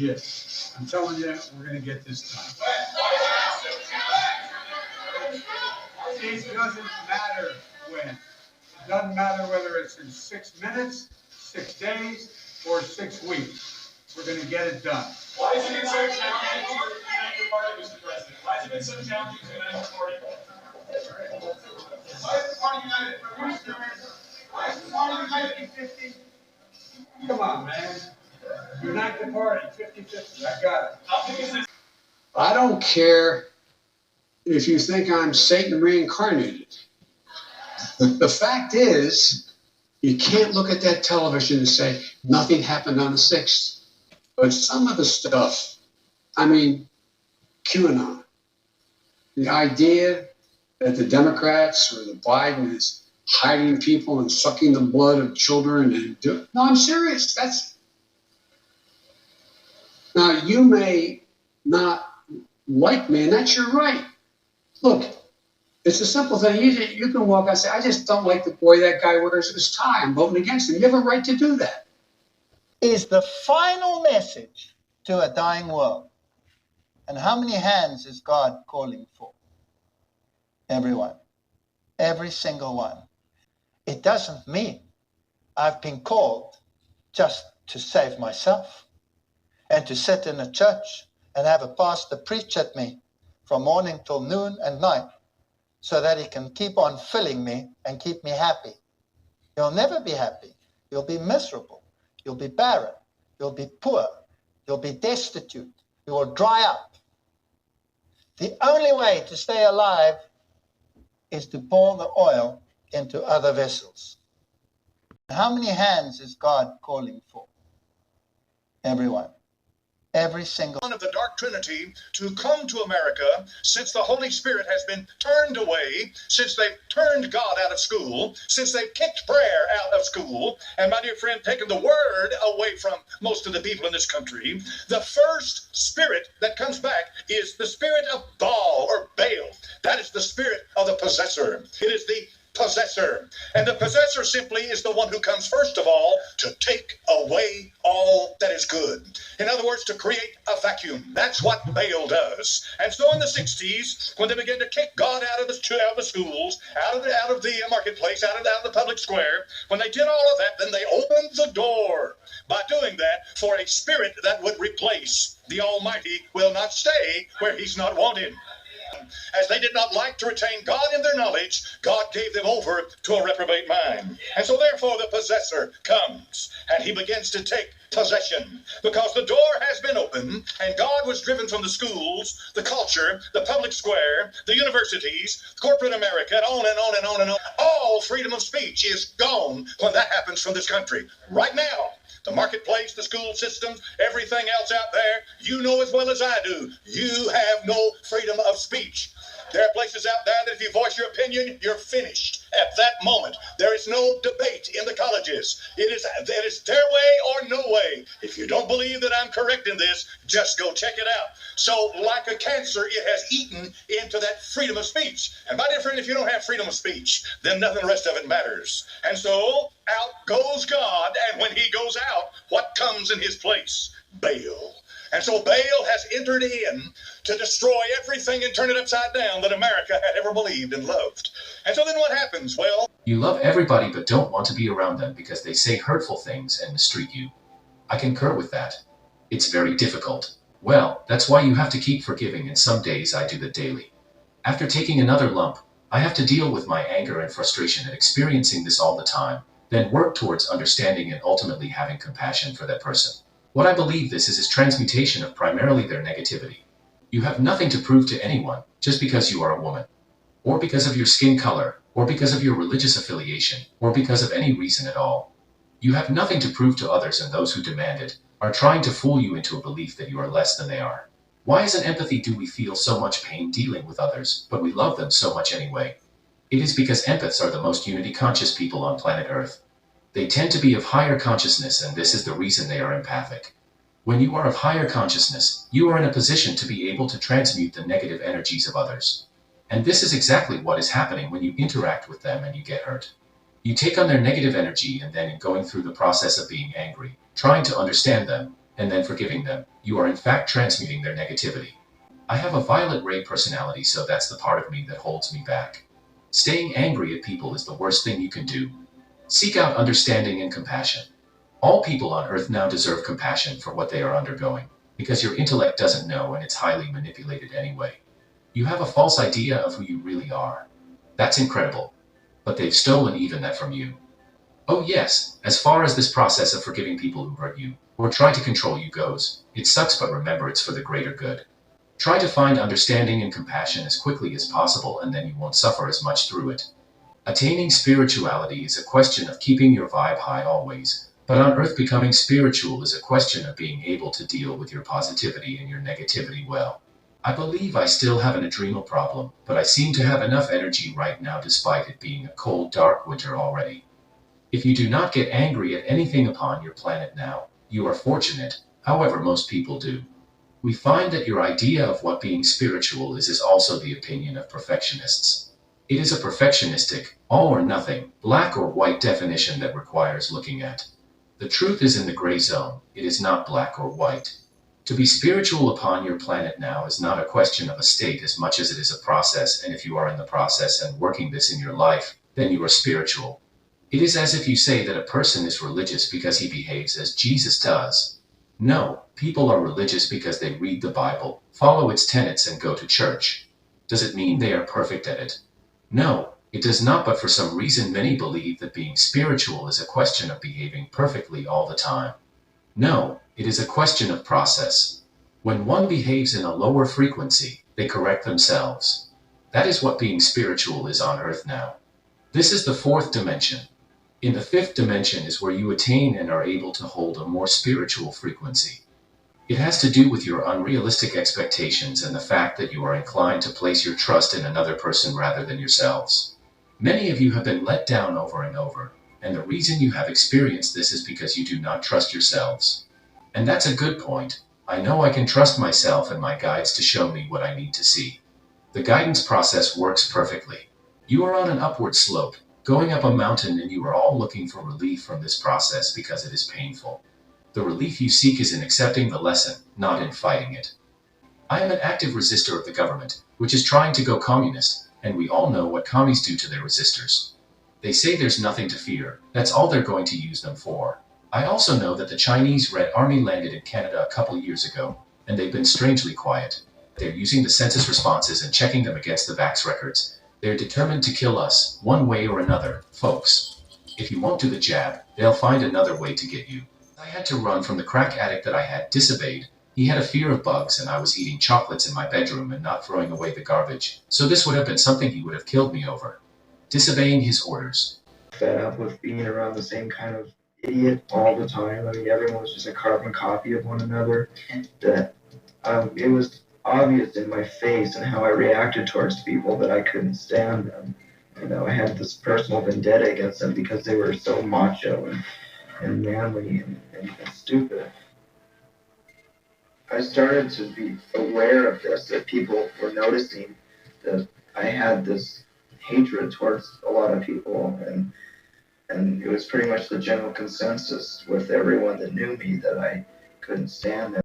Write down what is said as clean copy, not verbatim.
legit. I'm telling you, we're going to get this done. It doesn't matter when. It doesn't matter whether it's in 6 minutes, 6 days, or 6 weeks. We're going to get it done. Why has it been so challenging to unite your party, Mr. President? Why has it been so challenging to unite your party? Why is the party united? Why is the party united? 50-50? Come on, man. Unite the party. 50-50. I got it. How big is this? I don't care if you think I'm Satan reincarnated. The fact is, you can't look at that television and say nothing happened on the 6th. But some of the stuff, I mean, QAnon, the idea that the Democrats or the Biden is hiding people and sucking the blood of children and no, I'm serious. Now you may not like me, and that's your right. Look, it's a simple thing. You can walk out and say, I just don't like the way that guy wears his tie. I'm voting against him. You have a right to do that. Is the final message to a dying world. And how many hands is God calling for? Everyone. Every single one. It doesn't mean I've been called just to save myself and to sit in a church and have a pastor preach at me from morning till noon and night so that he can keep on filling me and keep me happy. You'll never be happy. You'll be miserable. You'll be barren. You'll be poor. You'll be destitute. You will dry up. The only way to stay alive is to pour the oil into other vessels. How many hands is God calling for? Everyone. Every single one of the dark trinity to come to America, since the Holy Spirit has been turned away, since they've turned God out of school, since they've kicked prayer out of school, and my dear friend, taken the word away from most of the people in this country. The first spirit that comes back is the spirit of Baal or Baal. That is the spirit of the possessor. It is the possessor. And the possessor simply is the one who comes first of all to take away all that is good. In other words, to create a vacuum. That's what Baal does. And so in the 60s, when they began to kick God out of the schools, out of the marketplace, out of the public square, when they did all of that, then they opened the door. By doing that, for a spirit that would replace the Almighty will not stay where he's not wanted. As they did not like to retain God in their knowledge, God gave them over to a reprobate mind. And so therefore the possessor comes and he begins to take possession because the door has been opened and God was driven from the schools, the culture, the public square, the universities, corporate America, and on and on and on and on. All freedom of speech is gone when that happens from this country. Right now, the marketplace, the school systems, everything else out there, you know as well as I do, you have no freedom of speech. There are places out there that if you voice your opinion, you're finished at that moment. There is no debate in the colleges. It is their way or no way. If you don't believe that I'm correct in this, just go check it out. So like a cancer, it has eaten into that freedom of speech. And my dear friend, if you don't have freedom of speech, then nothing the rest of it matters. And so out goes God, and when he goes out, what comes in his place? Baal. And so Baal has entered in to destroy everything and turn it upside down that America had ever believed and loved. And so then what happens? Well, you love everybody but don't want to be around them because they say hurtful things and mistreat you. I concur with that. It's very difficult. Well, that's why you have to keep forgiving, and some days I do that daily. After taking another lump, I have to deal with my anger and frustration at experiencing this all the time, then work towards understanding and ultimately having compassion for that person. What I believe this is transmutation of primarily their negativity. You have nothing to prove to anyone just because you are a woman, or because of your skin color, or because of your religious affiliation, or because of any reason at all. You have nothing to prove to others, and those who demand it are trying to fool you into a belief that you are less than they are. Why as an empathy do we feel so much pain dealing with others, but we love them so much anyway? It is because empaths are the most unity-conscious people on planet Earth. They tend to be of higher consciousness, and this is the reason they are empathic. When you are of higher consciousness, you are in a position to be able to transmute the negative energies of others. And this is exactly what is happening when you interact with them and you get hurt. You take on their negative energy, and then in going through the process of being angry, trying to understand them, and then forgiving them, you are in fact transmuting their negativity. I have a violet ray personality, so that's the part of me that holds me back. Staying angry at people is the worst thing you can do. Seek out understanding and compassion. All people on earth now deserve compassion for what they are undergoing, because your intellect doesn't know and it's highly manipulated anyway. You have a false idea of who you really are. That's incredible. But they've stolen even that from you. Oh yes, as far as this process of forgiving people who hurt you, or try to control you goes, it sucks, but remember it's for the greater good. Try to find understanding and compassion as quickly as possible, and then you won't suffer as much through it. Attaining spirituality is a question of keeping your vibe high always, but on earth becoming spiritual is a question of being able to deal with your positivity and your negativity well. I believe I still have an adrenal problem, but I seem to have enough energy right now despite it being a cold, dark winter already. If you do not get angry at anything upon your planet now, you are fortunate, however most people do. We find that your idea of what being spiritual is also the opinion of perfectionists. It is a perfectionistic, all or nothing, black or white definition that requires looking at. The truth is in the gray zone. It is not black or white. To be spiritual upon your planet now is not a question of a state as much as it is a process, and if you are in the process and working this in your life, then you are spiritual. It is as if you say that a person is religious because he behaves as Jesus does. No, people are religious because they read the Bible, follow its tenets, and go to church. Does it mean they are perfect at it? No, it does not, but for some reason many believe that being spiritual is a question of behaving perfectly all the time. No, it is a question of process. When one behaves in a lower frequency, they correct themselves. That is what being spiritual is on earth now. This is the fourth dimension. In the fifth dimension is where you attain and are able to hold a more spiritual frequency. It has to do with your unrealistic expectations and the fact that you are inclined to place your trust in another person rather than yourselves. Many of you have been let down over and over, and the reason you have experienced this is because you do not trust yourselves. And that's a good point. I know I can trust myself and my guides to show me what I need to see. The guidance process works perfectly. You are on an upward slope, going up a mountain, and you are all looking for relief from this process because it is painful. The relief you seek is in accepting the lesson, not in fighting it. I am an active resistor of the government, which is trying to go communist, and we all know what commies do to their resistors. They say there's nothing to fear, that's all they're going to use them for. I also know that the Chinese Red Army landed in Canada a couple years ago, and they've been strangely quiet. They're using the census responses and checking them against the vax records. They're determined to kill us, one way or another, folks. If you won't do the jab, they'll find another way to get you. I had to run from the crack addict that I had disobeyed. He had a fear of bugs, and I was eating chocolates in my bedroom and not throwing away the garbage. So this would have been something he would have killed me over. Disobeying his orders. Fed up with being around the same kind of idiot all the time. I mean, everyone was just a carbon copy of one another. That it was obvious in my face and how I reacted towards people that I couldn't stand them. You know, I had this personal vendetta against them because they were so macho and manly and stupid. I started to be aware of this, that people were noticing that I had this hatred towards a lot of people, and it was pretty much the general consensus with everyone that knew me that I couldn't stand them.